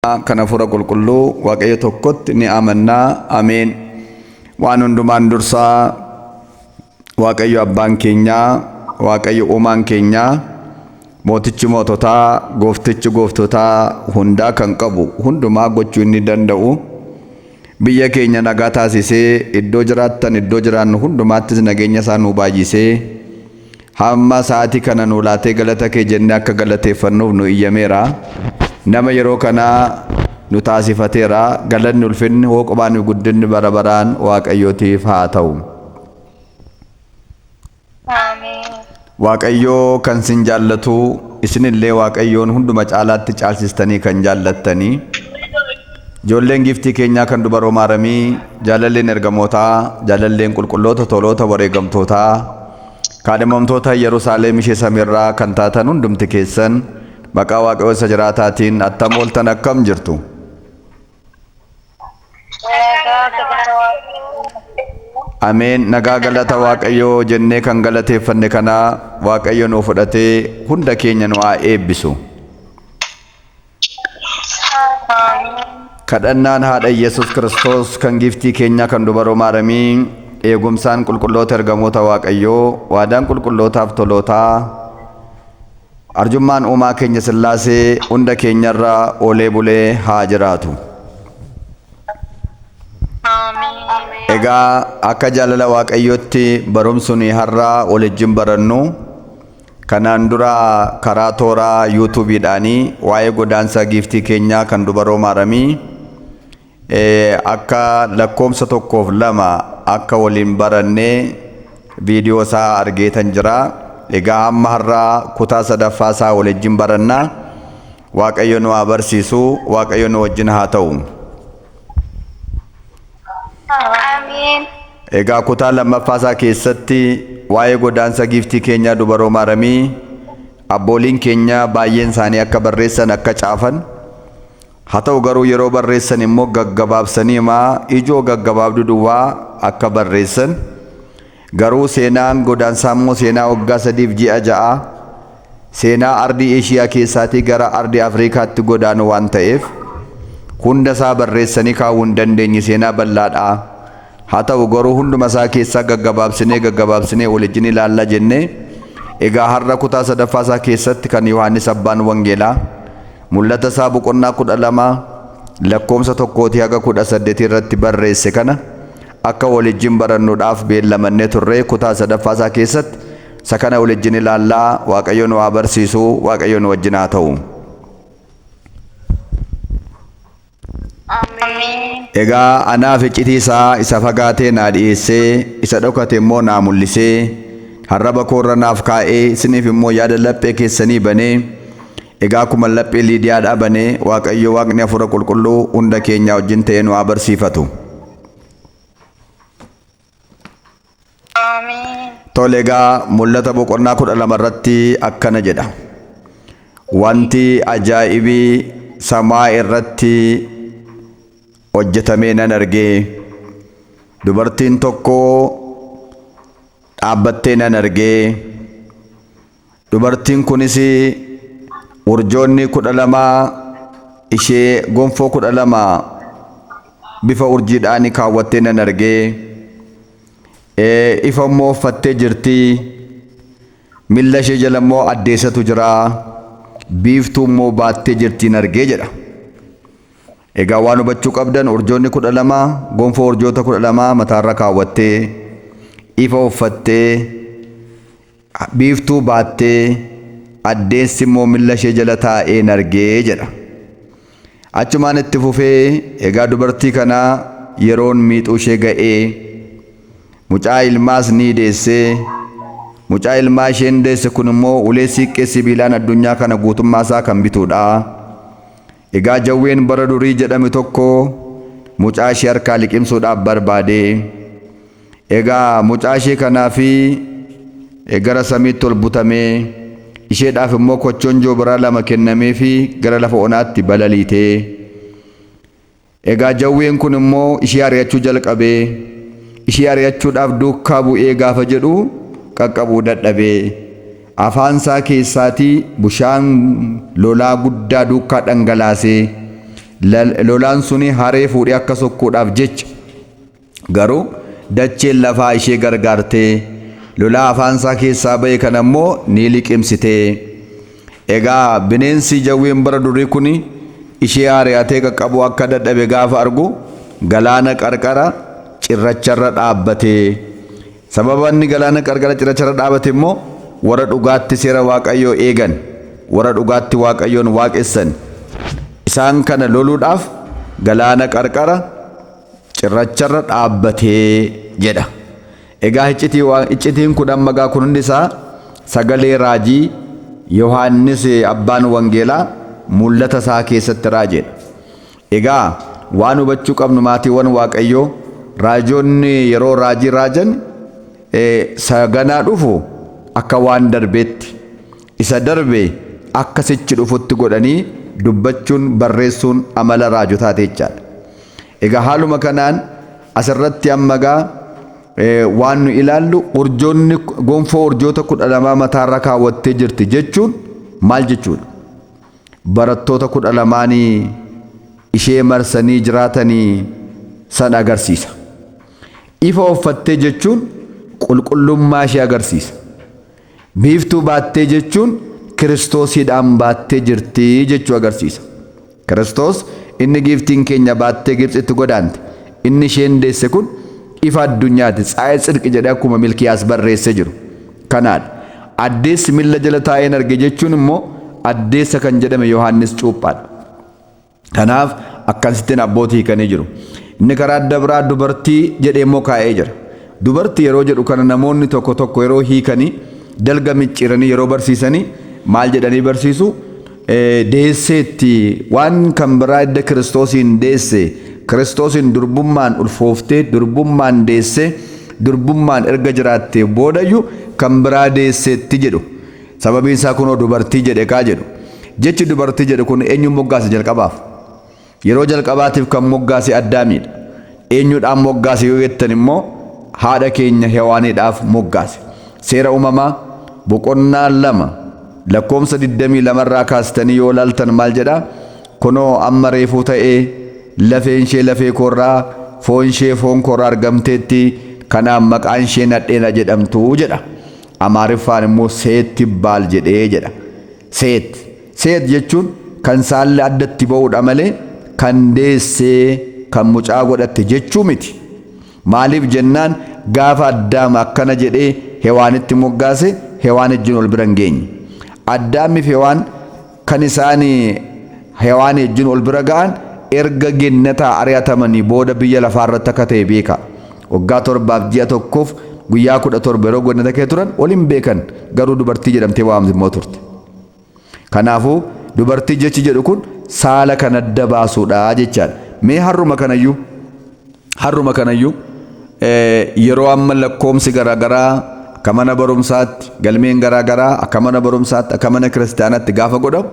Kana fura qulqulluu Waaqayyo tokkotti ni amannaa. Ameen. Waan hundumaan dursaa Waaqayyo abbaan keenyaa, Waaqayyo uumaan keenyaa, mootichi moototaa, gooftichi gooftotaa hundaa kan qabu hundumaa gochuu inni danda'u biyya keenya nagaa taasisee iddoo jiraattan iddoo jiraannu hundumaattis nageenya isaa nuu baay'isee hamma sa'aatii kana nuu laatee galata kee jennee akka galateeffannuuf nu iyyameera. Nama yeroo kana nu taasifateera. Galanni ulfinni hooqobaan guddinni bara baraan Waaqayyootiif haa ta'u. Ameen. Waaqayyoo kan sin jaallatu isinillee Waaqayyoon hunduma caalaatti caalsistanii kan jaallattanii ijoolleen giftii keenyaa kan dubaroo maaramii jaalalleen ergamootaa jaalalleen qulqulloota toloota wareegamtootaa kaadhimamtoota Yerusaalem ishee samiirraa kan taatan hundumti keessan maqaa Waaqayyoo isa jiraataatiin attam ooltan akkam jirtu. Ameen. Nagaa galata Waaqayyoo jennee kan galateeffanne kana Waaqayyo nuu fudhatee hunda keenya nu haa eebbisu. Kadhannaan haadha Yesus Kiristoos kan giftii keenyaa kan dubaroo maaramii eegumsaan qulqulloota ergamoota Waaqayyoo waadaan qulqullootaaf tolootaa arjummaan uumaa keenya Sillaasee hunda keenyarra oolee bulee haa jiraatu. Egaa akka jaalala Waaqayyootti barumsuun har'a waliin barannu kanaan dura karaa tooraa yuutuubiidhaanii waa'ee godaansa giftii keenyaa kan dubaroo maaramii akka lakkoomsa 1-2 akka waliin barannee viidiyoo isaa argeetan jira. Egaa amma har'a kutaa sadaffaa isaa waliin barannaa. Waaqayyo nu haa barsiisu. Waaqayyo nu wajjin haa ta'u. Ameen. Egaa kutaa lammaffaa isaa keessatti waa'ee godaansa giftii keenyaa dubaroo maaramii abbooliin keenya baay'een isaanii akka barreessan akka caafan haa ta'u garuu yeroo barreessan immoo gaggabaabsanii ijoo gaggabaabduu duwwaa akka barreessan garuu seenaan godaansaa immoo seenaa waggaa 3-6 seenaa ardii Eeshiyaa keessaatii gara ardii Afrikaatti godaanu waan ta'eef hunda isaa barreessanii kaa'uu hin dandeenye seenaa bal'aadha. Haa ta'u garuu hunduma isaa keessaa gaggabaabsinee waliin ilaalla jennee egaa har'a kutaa sadaffaa isaa keessatti kan Yohaannis abbaan wangeelaa mul'ata isaa boqonnaa 12 lakkoomsa 1-18 irratti barreesse kana akka waliin barannuudhaaf beellamannee turre kutaa sadaffaa isaa keessatti isa kana waliin ilaallaa. Waaqayyo nu haa barsiisu. Waaqayyo nu wajjin haa ta'u. Ameen. Egaa anaaf iccitii isaa isa fagaatee naa dhiyeessee isa dhokate immoo naa mul'isee harraba koorra naaf kaa'ee isiniif immoo yaada laphee keessanii banee egaa akkuma laphee Liidiyaadhaa banee Waaqayyo Waaqni hafuura qulqulluu hunda keenya wajjin ta'ee nu haa barsiifatu. Ameen. Tole egaa mul'ata boqonnaa 12 irratti akkana jedha. Wanti ajaa'ibii samaa irratti hojjetamee nan argee dubartiin tokko dhaabbattee nan argee dubartiin kunis urjoonni 12 ishee gonfoo 12 bifa urjiidhaan kaawwattee nan argee ifa immoo uffattee jirti. Miilla ishee jala immoo addeessatu jira. Biiftuu immoo baattee jirtiin argee jedha. Egaa waan hubachuu qabdan urjoonni 12 gonfoo urjoota 12 mataarra kaawwattee ifa uffattee biiftuu baattee addeessi immoo miilla ishee jala taa'ee argee jedha. Achumaan itti fufee egaa dubartii kana yeroon miixuu ishee ga'ee mucaa ilmaas ni deessee mucaa ilmaa isheen deesse kun immoo ulee siiqqee sibiilaan addunyaa kana guutummaa isaa kan bituudha. Egaa jawween bara durii jedhame tokko mucaa ishee harkaa liqimsuudhaaf barbaade. Egaa mucaa ishee kanaafi gara samiitti ol butamee isheedhaaf immoo kochonjoo biraa 2 kennameefi gara lafa onaatti balaliitee. Egaa jawween kun immoo ishee ari'achuu jalqabee ishee ari'achuudhaaf duukaa bu'ee gaafa jedhu qaqqabuu dadhabee afaan isaa keessaatii bishaan lolaa guddaa duukaa dhangalaasee lolaan suni haree fuudhee akka sokkuudhaaf jecha garuu dacheen lafaa ishee gargaartee lolaa afaansaa keessaa ba'e kan ammoo ni liqimsitee. Egaa bineensi jawween bara durii kun ishee ari'atee qaqqabu akka dadhabe gaafa argu galaana qarqara cirracharra dhaabbatee. Sababa inni galaana qarqara cirracharra dhaabbate immoo warra dhugaatti seera Waaqayyoo eegan, warra dhugaatti Waaqayyoon waaqessan isaan kana loluudhaaf galaana qarqara cirracharra dhaabbatee jedha. Egaa iccitiin kun amma kun hundi isaa sagalee raajii Yohaannis abbaan wangeelaa mul'ata isaa keessatti raajeedha. Egaa waan hubachuu qabnu maatiiwwan Waaqayyoo raajoonni yeroo raajii raajan saganaa dhufu akka waan darbeetti isa darbe akka sichi dhufutti godhanii dubbachuun barreessuun amala raajotaa jechaadha. Egaa haaluma kanaan asirratti ammagaa waan nu ilaallu urjoonni gonfoo urjoota 12 mataarra kaawwattee jirti jechuun maal jechuudha? Barattoota 12 ishee marsanii jiraatanii san agarsiisa. Ifa uffattee jechuun qulqullummaa ishee agarsiisa. Biiftuu baattee jechuun Kiristoosiidhaan baattee jirti jechuu agarsiisa. Kiristoos inni giiftiin keenya baattee Gibxitti godaante inni isheen deesse kun ifa addunyaati. Tsaayee Tsidqi jedhee akkuma Milkiyaas barreessee jiru kanaadha. Addeessi miilla jala taa'een arge jechuun immoo addeessa kan jedhame Yohaannis Cuuphaadha. Kanaaf akkasittiin abbootii hiikanii jiru. Inni karaa adda biraa dubartii jedhee immoo kaa'ee jira. Dubartii yeroo jedhu kana namoonni tokko tokko yeroo hiikanii dalga micciiranii yeroo barsiisanii maal jedhanii barsiisu? Deesseetti waan kan biraa edda Kiristoosiin deesse Kiristoosiin durbummaan ulfooftee durbummaan deesse durbummaan erga jiraattee boodayyuu kan biraa deesseetti jedhu. Sababiin isaa kunoo dubartii jedhe kaa jedhu. Jechi dubartii jedhu kun eenyuun moggaase jalqabaaf? Yeroo jalqabaatiif kan moggaase Addaamiidha. Eenyuudhaan moggaase yoo jettan immoo haadha keenya Hewaaniidhaaf moggaase. Seera uumamaa boqonnaa 2 lakkoomsa 22 irraa kaastanii yoo laaltan maal jedha? Kunoo amma reefuu ta'ee lafeen ishee lafee koorraa foon ishee foon koorraa argamteetti kanaaf maqaan ishee nadheena jedhamtu jedha. Amaariffaan immoo seetti baal jedhee jedha. Seet jechuun kan saalli addatti ba'uudha malee kan deessee kan mucaa godhatte jechuu miti. Maaliif jennaan gaafa Addaam akkana jedhee Hewaanitti moggaase Hewaan ejjin ol bira hin geenye. Addaamiif Hewaan kan isaan Hewaan ejjin ol bira ga'an erga gennataa ari'atamanii booda biyya lafaarratti akka ta'e beeka. Waggaa 7 ji'a tokkoof guyyaa 17 yeroo gennata kee turan waliin beekan garuu dubartii jedhamtee waamamti turte. Kanaafuu dubartii jechi jedhu kun saala kan adda baasuudha jechaadha. Mee harruma kanayyuu yeroo amma lakkoomsi garaagaraa akka mana barumsaatti galmeen garaagaraa akka mana barumsaatti akka mana kiristaanaatti gaafa godhamu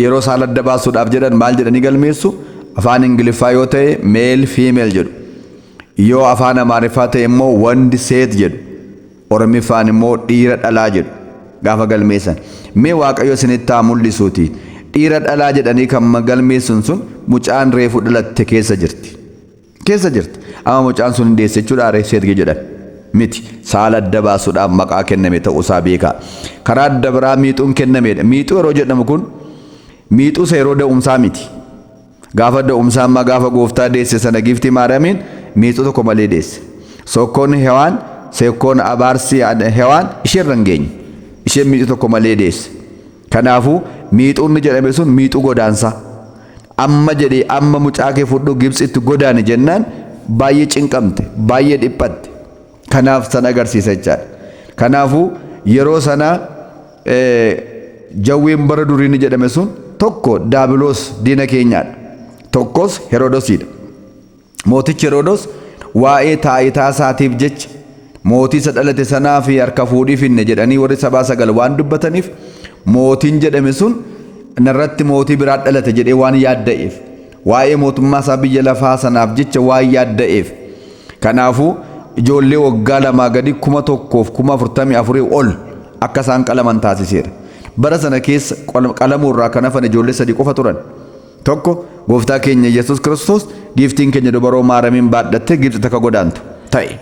yeroo saala adda baasuudhaaf jedhan maal jedhanii galmeessu? Afaan Ingiliffaa yoo ta'e male female jedhu. Yoo afaan Amaariffaa ta'e immoo wandi seet jedhu. Oromiffaan immoo dhiira dhalaa jedhu gaafa galmeessan. Mee Waaqayyo isinitti haa mul'isuuti. Dhiira dhalaa jedhanii kan galmeessun sun mucaan reefu dhalatte keessa jirti. Amma mucaan sun hin deesse jechuudha seet jedhan. Miti saala adda baasuudhaaf maqaa kenname ta'uusaa beekaa. Karaa adda biraa miixuun kennameedha. Miixuu yeroo jedhamu kun miixuusa yeroo da'umsaa miti. Gaafa da'umsaa amma gaafa gooftaa deesse sana giiftii Maariyaamiin miixuu tokko malee deesse. Sokkoon Hewaan sekkoon abaarsi Hewaan isheerra hin geenye. Isheen miixuu tokko malee deesse. Kanaafuu miixuun jedhame sun miixuu godaansaa. Amma jedhee amma mucaa kee fudhu Gibxitti godaani jennaan baay'ee cinqamte, baay'ee dhiphatte. Kanaaf sana agarsiisa jechaadha. Kanaafuu yeroo sana jawween bara durii jedhame sun tokko Daabiloos diina keenyaadha. Tokkos Heroodosiidha. Mootichi Heroodos waa'ee taayitaa isaatiif jecha mootii isa dhalate sanaa fi harka fuudhii finne jedhanii warri sabaa sagal waan dubbataniif mootiin jedhame sun narratti mootii biraa dhalate jedhee waan yaadda'eef waa'ee mootummaa isaa biyya lafaa sanaaf jecha waan yaadda'eef kanaafuu ijoollee waggaa 2 gadi 1,044 ol akka isaan qalaman taasiseera. Bara sana keessa qalamuu irraa kan hafan ijoollee 3 qofa turan. Tokko gooftaa keenya Yesuus Kiristoos giiftiin keenya dubaroo maaramiin baadhattee Gibxi takka godaantu ta'e.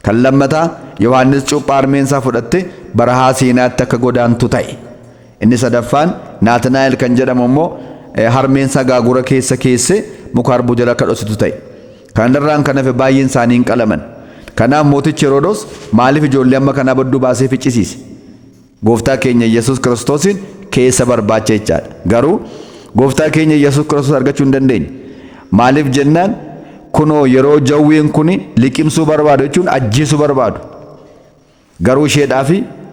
Kan lammataa Yohaannis cuuphaa harmeensaa fudhattee barahaa Siinaatti akka godaantu ta'e. Inni sadaffaan Naatnaa'el kan jedhamu immoo harmeensaa gaagura keessa keessee muka harbuu jala akka dhositu ta'e. Kanarraan kan hafe baay'een isaanii hin qalaman. Kanaaf mootichi Heroodis maaliif ijoollee amma kanaa badduu baasee ficcisiise? Gooftaa keenya Yesuus Kiristoosiin keessa barbaacha jechaadha. Garuu gooftaa keenya Yesuus Kiristoos argachuu hin dandeenye. Maaliif jennaan kunoo yeroo jawwiin kun liqimsuu barbaadu jechuun ajjeesuu barbaadu. Garuu isheedhaaf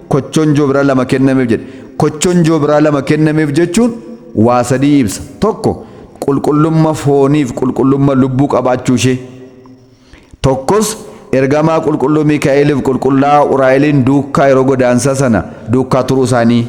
kochonjoo biraa lama kennameef jedhe. Kochonjoo biraa lama kennameef jechuun waa sadii ibsa. Tokko qulqullummaa fooniif qulqullummaa lubbuu qabaachuu ishee. Tokkos ergamaa qulqulluu Miikaa'eliif qulqullaa'aa Uraa'eliin duukaa yeroo godaansaa sana duukaa turuu isaanii.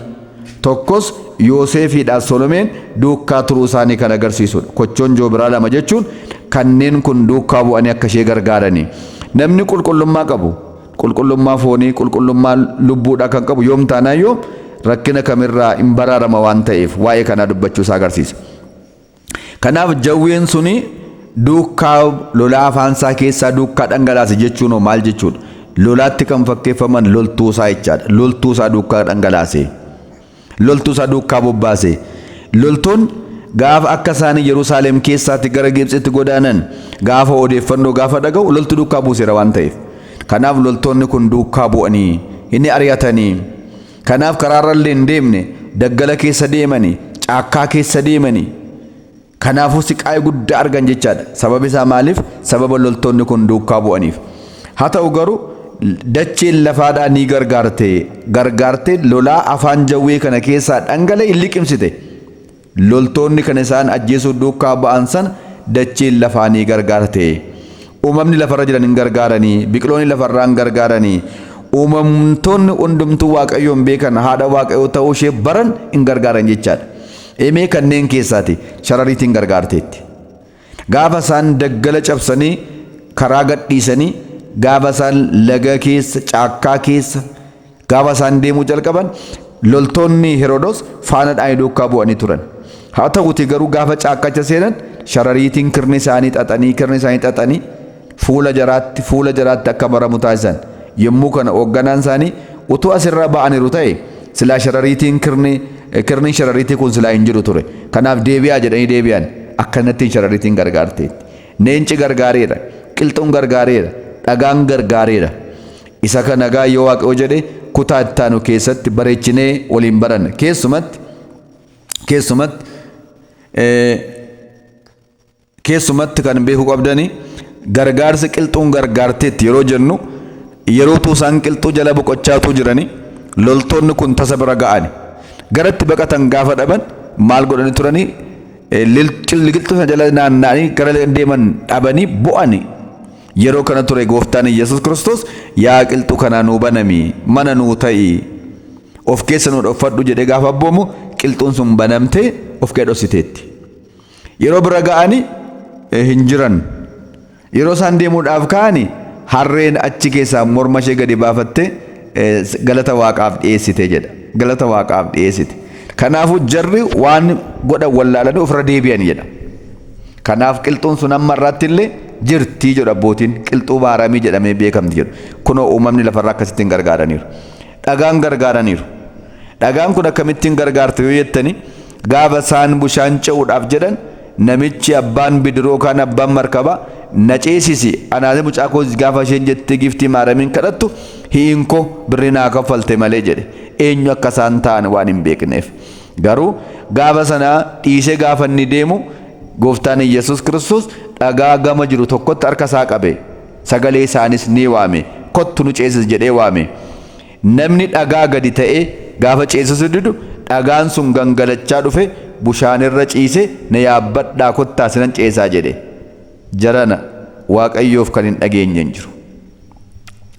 Tokkos Yoosefiidhaaf Solomeen duukaa turuu isaanii kan agarsiisudha. Kochonjoo biraa lama jechuun kanneen kun duukaa bu'anii akka ishee gargaaranii. Namni qulqullummaa qabu qulqullummaa foonii qulqullummaa lubbuudhaa kan qabu yoom taanaan yoo rakkina kamirraa hin baraarama waan ta'eef waa'ee kanaa dubbachuu isaa agarsiisa. Kanaaf jawween suni duukaa lolaa afaansaa keessaa duukaa dhangalaase jechuun maal jechuudha? Lolaatti kan fakkeeffaman loltuusaa jechaadha. Loltuusaa duukaa dhangalaase. Loltuusaa duukaa bobbaase. Loltuun gaafa akka isaanii Yerusaalem keessaatti gara Gibxitti godaanan gaafa odeeffannoo gaafa dhaga'u loltu duukaa buuseera waan ta'eef. Kanaaf loltoonni kun duukaa bu'anii inni ari'atanii. Kanaaf karaarrallee hin deemne daggala keessa deemanii caakkaa keessa deemanii. Kanaafuu siqaa'ee guddaa argan jechaadha. Sababi isaa maaliif? Sababa loltoonni kun duukaa bu'aniif. Haa ta'u garuu dacheen lafaadhaa ni gargaarte lolaa afaan jawwee kana keessaa dhangala'e hin liqimsite. Loltoonni kan isaan ajjeesuu duukaa ba'an sana dacheen lafaa ni gargaarte. Uumamni lafarra jiran hin gargaaranii, biqiloonni lafarraa hin gargaaranii. Uumamtoonni hundumtuu Waaqayyoon beekan haadha Waaqayyoo ta'uu ishee baran hin gargaaran jechaadha. Emee kanneen keessaati sharariitiin gargaarteetti. Gaafa isaan daggala cabsanii karaa gadhiisanii gaafa isaan laga keessa caakkaa keessa gaafa isaan deemuu jalqaban loltoonni Heroodis faana dhaa'ee duukaa bu'anii turan. Haa ta'uuti garuu gaafa caakkacha seenan sharariitiin kirni isaanii xaxanii fuula jaraatti akka baramu taasisan. Yommuu kana hoogganaan isaanii utuu asirra ba'aniiru ta'e silaa sharariitiin kirni sharariitii kun silaa hin jiru ture. Kanaaf deebi'aa jedhanii deebi'an akkanatti sharariitiin gargaarteetti. Neenci gargaareera, qilxuun gargaareera, dhagaan gargaareera. Isa kana nagaa yoo Waaqayyo jedhe kutaa itti aanu keessatti bareechinee waliin baranna. Keessumatti kan beekuu qabdanii gargaarsi qilxuun gargaarteetti yeroo jennu yeroo tuusaan qilxuu jala boqochaatu jiranii loltoonni kun tasa bira ga'ani. Garatti baqatan gaafa dhaban maal godhanii turanii qilxuu jala naanna'anii gara deeman dhabanii bu'ani. Yeroo kana ture gooftaan Yesuus Kiristoos yaa qilxuu kanaa nuu banami mana nuu ta'i of keessa nuu dhoffadhu jedhee gaafa abboomu qilxuun sun banamtee of kee dhossiteetti. Yeroo bira ga'anii hin jiran. Yeroo isaan deemuudhaaf ka'anii harreen achi keessaa morma ishee gadi baafattee galata Waaqaaf dhiyeessite jedha. Galata Waaqaaf dhiyeessite. Kanaafuu jarri waan godhan wallaalanii ofirra deebi'an jedha. Kanaaf qilxuun sun amma irraatti illee jirtii jedha abbootiin qilxuu maaramii jedhamee beekamti jedhu. Kunoo uumamni lafarraa akkasittiin gargaaraniiru. Dhagaan gargaaraniiru. Dhagaan kun akkamittiin gargaarte yoo jettani gaafa isaan bishaan ce'uudhaaf jedhan namichi abbaan bidiroo kan abbaan markabaa na ceesisi anaate mucaa koo gaafa isheen jettee giftii maaramiin kadhattu hiinkoo birrii naa kaffalte malee jedhe. Eenyu akka isaan ta'an waan hin beekneef. Garuu gaafa sanaa dhiisee gaafa inni deemu gooftaan Yesuus Kiristoos dhagaa gama jiru tokkotti harka isaa qabe. Sagalee isaanis ni waame. Kottu nu ceesis jedhee waame. Namni dhagaa gadi ta'ee gaafa ceesisu didu dhagaan sun gangalachaa dhufe bishaanirra ciise na yaabbadhaa kottaa sinan ceesaa jedhe. Jarana Waaqayyoof kan hin dhageenye hin jiru.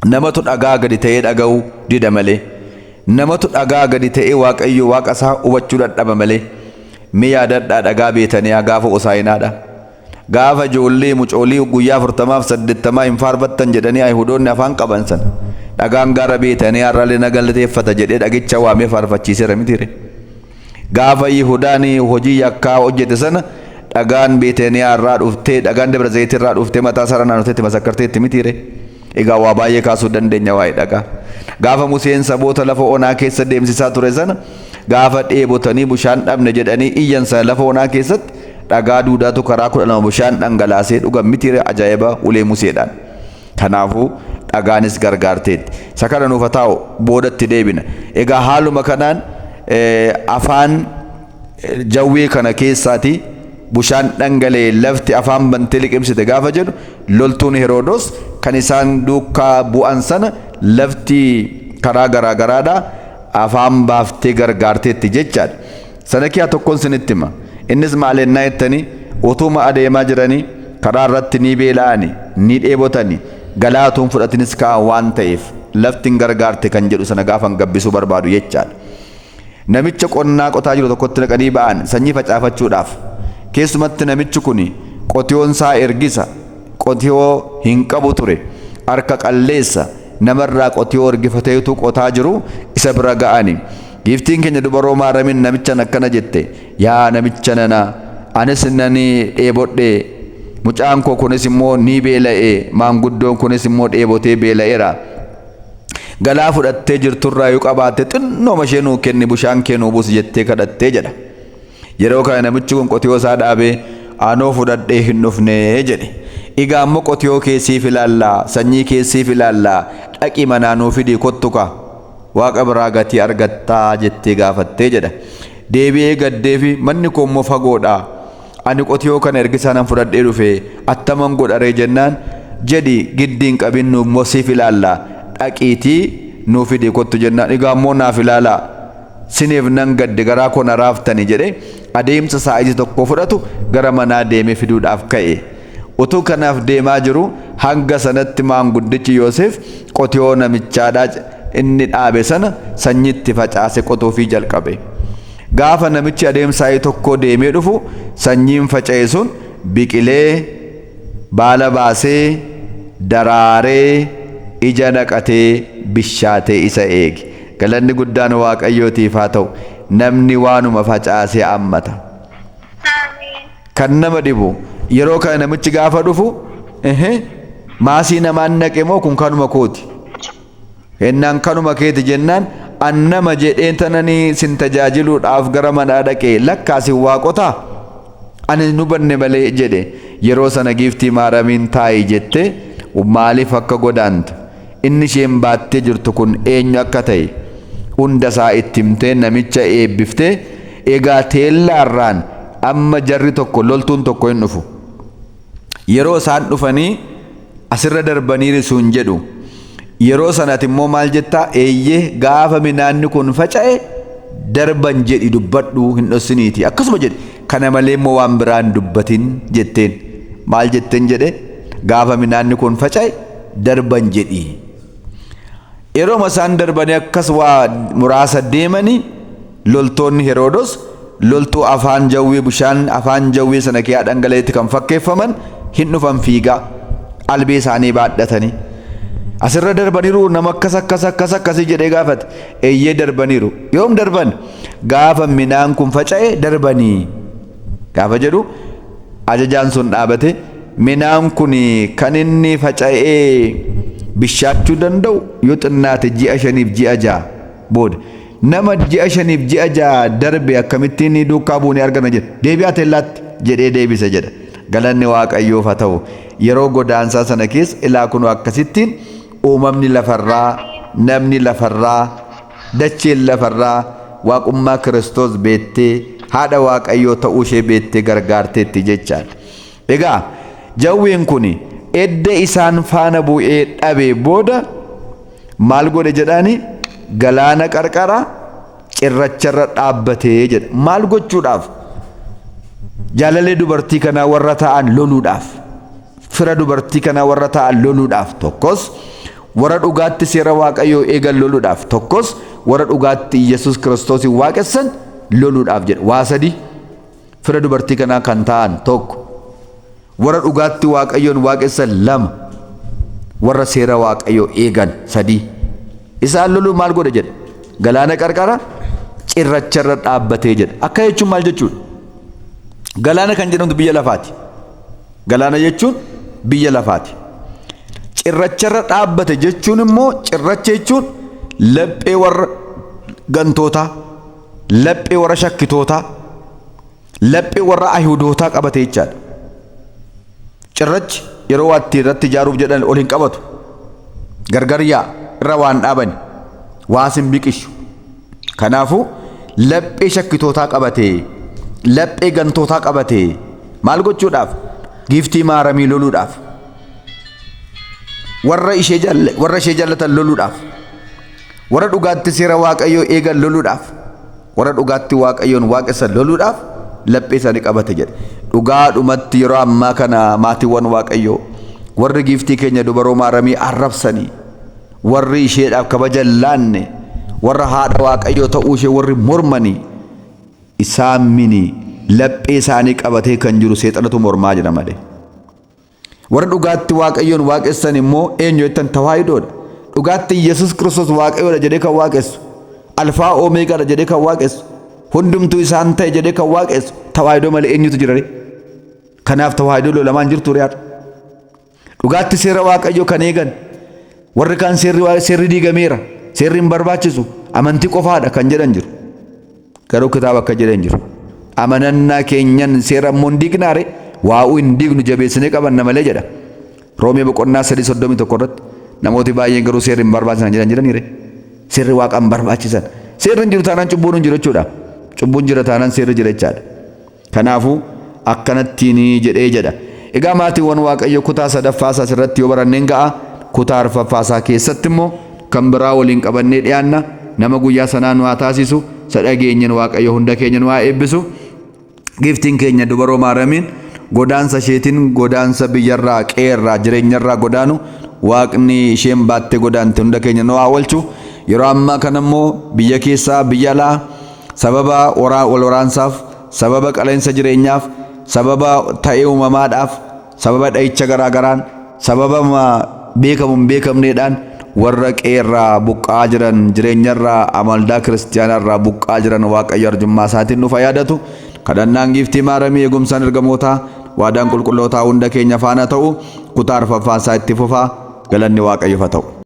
Namatu dhagaa gadi ta'ee dhaga'uu dida malee. Namatu dhagaa gadi ta'ee Waaqayyo Waaqa isaa hubachuu dadhaba malee. Mee yaadadhaa dhagaa Beetaniyaa gaafa Hosaayinaadha. Gaafa ijoollee mucoolii guyyaa 40 hin faarfattan jedhanii Ayhudoonni afaan qaban sana. Dhagaan gaara Beetaniyaa irraallee na galateeffata jedhee dhagicha waamee faarfachiiseera mitiire. Gaafa Yihudaan hojii yakkaa hojjete sana dhagaan Beetaniyaa irraa dhuftee dhagaan Dabra Zayit irraa dhuftee mataa isaa naannoteetti masakkarteetti mitiire. Egaa waa baay'ee kaasuu dandeenya waa'ee dhagaa. Gaafa Museen saboota lafa onaa keessa deemsisaa ture sana gaafa dheebotanii bishaan dhabne jedhanii iyyansa lafa onaa keessatti dhagaa duudaatu karaa 12 bishaan dhangalaasee dhugan mitiire ajaa'iba ulee Museedhaan. Kanaafuu dhagaanis gargaarteetti. Isa kana nuuf taa'u boodatti deebina. Egaa haaluma kanaan afaan jawwee kana keessaati bishaan dhangalee lafti afaan bantee liqimsite gaafa jedhu loltuun Heroodos kan isaan duukaa bu'an sana lafti karaa garaa garaadha afaan baaftee gargaarteetti jechaadha. Sana kiyaa tokkoon sinitti hima. Innis maal ennaa jettanii utuma adeemaa jiranii karaa irratti ni beela'ani ni dheebotani galaatuun fudhatinis ka'an waan ta'eef lafti hin gargaarte kan jedhu sana gaafa gabbisuu barbaadu jechaadha. Namicha qonnaa qotaa jiru tokkotti naqanii ba'an sanyii facaafachuudhaaf keessumatti namichi kun qotiyoon isaa ergisa qotiyoo hin qabu ture harka qalleessa namarraa qotiyoo ergifateetu qotaa jiru isa bira ga'ani. Giiftiin keenya dubaroo Maariyaamiin namichaan akkana jette yaa namicha nana anis nani dheebodhe mucaan koo kunis immoo ni beela'e maanguddoon kunis immoo dheebotee beela'eera. Galaa fudhattee jirturraa yoo qabaatte xinnoo ishee nuu kenni bishaan kee nuu buusi jettee kadhattee jedha. Yeroo kana namichi kun qotiyoo isaa dhaabee anoo fudhadhee hin dhufnee jedhe. Egaa ammoo qotiyoo keessiif ilaallaa sanyii keessiif ilaallaa dhaqii manaa nuu fidii kottuka waaqa biraa gatii argattaa jettee gaafattee jedha. Deebi'ee gaddeefi manni koo immoo fagoodha. Ani qotiyoo kana ergisaanan fudhadhee dhufe attaman godharee jennaan jedhi giddiin qabinnu immoo siif ilaallaa. Dhaqiitii nuu fidii kottu jennaan egaa ammoo naaf ilaalaa siniif nan gadde garaa koo na raaftani jedhe adeemsa sa'aatii tokko fudhatu gara manaa deemee fiduudhaaf ka'e. Utuu kanaaf deemaa jiru hanga sanatti maanguddichi Yoosef qotiyoo namichaadhaa inni dhaabe sana sanyiitti facaase qotuufii jalqabe. Gaafa namichi adeemsa sa'aatii tokko deemee dhufu sanyiin faca'e sun biqilee baala baasee daraaree ija naqatee bishaatee isa eege. Galanni guddaan Waaqayyootiif haa ta'u. Namni waanuma facaasee ammata. Kan nama dhibu yeroo kana namichi gaafa dhufu maasii namaan naqe moo kun kanuma kooti ennaan kanuma keeti jennaan an nama jedheen tananii sin tajaajiluudhaaf gara manaa dhaqee lakkaasin waaqotaa ani nu banne malee jedhe. Yeroo sana giiftii Maariyaamiin taa'ii jette maaliif akka godaantu inni isheen baattee jirtu kun eenyu akka ta'e hunda isaa itti himtee namicha eebbiftee egaa teellaarraan amma jarri tokko loltuun tokko hin dhufu. Yeroo isaan dhufanii asirra darbanii sun jedhu yeroo sanatti immoo maal jettaa eeyyee gaafa minaanni kun faca'e darban jedhi dubbadhu hin dhossiniiti akkasuma jedhe kana malee immoo waan biraan dubbatin jetteen maal jetteen jedhe gaafa minaanni kun faca'e darban jedhi. Yeroo isaan darbanii akkas waa muraasa deemanii loltoonni Heroodos loltuu afaan jawwee bishaan afaan jawwee sana keessaa dhangala'eetti kan fakkeeffaman hin dhufan fiigaa albee isaanii baadhatanii asirra darbaniiru nama akkas jedhee gaafate eeyyee darbaniiru. Yoom darban gaafa minaan kun faca'e darbanii gaafa jedhu ajajaan sun dhaabate minaan kun kan inni faca'ee bishaachuu danda'u yoo xinnaate ji'a 5 fi ji'a 6 booda nama ji'a 5 fi ji'a 6 darbe akkamittiin duukaa buunee argana jedhe deebi'aa teellaatti jedhee deebise jedha. Galanni Waaqayyoof haa ta'u. Yeroo godaansaa sana keessa ilaa kun akkasittiin uumamni lafarraa namni lafarraa dacheen lafarraa waaqummaa Kiristoos beettee haadha Waaqayyoo ta'uu ishee beettee gargaarteetti jechaadha. Egaa jawween kun edda isaan faana bu'ee dhabee booda maal godhe jedhaani galaana qarqara cirracharra dhaabbatee jedha. Maal gochuudhaaf? Jaalalee dubartii kanaa warra ta'an loluudhaaf fira dubartii kanaa warra ta'an loluudhaaf tokkos warra dhugaatti seera Waaqayyoo eegan loluudhaaf tokkos warra dhugaatti Yesuus Kiristoosin waaqessan loluudhaaf jedha. Waa sadi fira dubartii kanaa kan ta'an tokko warra dhugaatti Waaqayyoon waaqessan lama warra seera Waaqayyoo eegan sadi isaan loluu maal godhe jedha galaana qarqara cirracharra dhaabbatee jedha. Akka jechuun maal jechuudha? Galaana kan jedhamtu biyya lafaati. Galaana jechuun biyya lafaati. Cirracharra dhaabbate jechuun immoo cirracha jechuun laphee warra gantootaa, laphee warra shakkitootaa, laphee warra Ayihudootaa qabate jechaadha. Cirrachi yeroo waatti irratti ijaaruuf jedhan ol hin qabatu. Gargar yaa irra waan dhaabani waas hin biqishu. Kanaafuu laphee shakkitootaa qabate, laphee gantootaa qabate maal gochuudhaaf? Giiftii maaramii loluudhaaf. Warra ishee jaallatan loluudhaaf. Warra dhugaatti seera Waaqayyoo eegan loluudhaaf. Warra dhugaatti Waaqayyoon waaqessan loluudhaaf laphee isaanii qabate jedhe. Dhugaadhumatti yeroo ammaa kana maatiiwwan Waaqayyoo warri giiftii keenya dubaroo maaramii arrabsanii, warri isheedhaaf kabaja laanne, warra haadha Waaqayyoo ta'uu ishee warri mormanii isaan mini laphee isaanii qabatee kan jiru seexanatu mormaa jira malee. Warra dhugaatti Waaqayyoon waaqessan immoo eenyu jettan? Tawaahidoodha. Dhugaatti Yesus Kiristoos Waaqayyoodha jedhee kan waaqessu, Alfaa Omeegaadha jedhee kan waaqessu, hundumtuu isaan ta'e jedhee kan waaqessu tawaahidoo malee eenyutu jira? Kanaaf tawaahidoo lamaan jirtu re'aadha. Dhugaatti seera Waaqayyoo kan eegan warri kaan seerri diigameera, seerri hin barbaachisu, amantii qofaadha kan jedhan jiru. Garuu kitaaba akka jedhan jiru. Amanannaa keenyan seera immoo hin diignaare waa'uu hin diignu jabeessinee qabanna malee jedha. Roomee boqonnaa 3:31 irratti namooti baay'een garuu seerri hin barbaachisan jedhaniire. Seerri Waaqa hin barbaachisan. Seerri hin jiru taanaan cubbuun hin jiru jechuudha. Cubbuun jira taanaan seerri jira jechaadha. Kanaafuu akkanattiin jedhee jedha. Egaa maatiiwwan Waaqayyo kutaa sadaffaasaa irratti yoo baranneen ga'a. Kutaa arfaffaasaa keessatti immoo kan biraa waliin qabannee dhiyaanna. Nama guyyaa sanaa nu haa taasisu. Sadhageenyaan Waaqayyo hunda keenya nu haa eebbisu. Giiftiin keenya dubaroo maaramiin godaansa isheetiin godaansa biyyarraa qeerraa jireenyarraa godaanu Waaqni isheen baattee godaante hunda keenya nu haa oolchu. Yeroo ammaa kana immoo biyya keessaa biyya alaa sababa wal waraansaaf, sababa qaleensa jireenyaaf, sababa ta'ee uumamaadhaaf, sababa dha'icha garaagaraan, sababa beekamuun beekamneedhaan warra qeerraa buqqaa jiran, jireenyarraa amaldaa kiristiyaanarraa buqqaa jiran Waaqayyo arjummaa isaatiin nuuf yaadatu. Kadhannaan giiftii maaramii eegumsaan ergamootaa waadaan qulqullootaa hunda keenya faana ta'u kutaa arfaffaasaa itti fufaa. Galanni Waaqayyoof haa ta'u.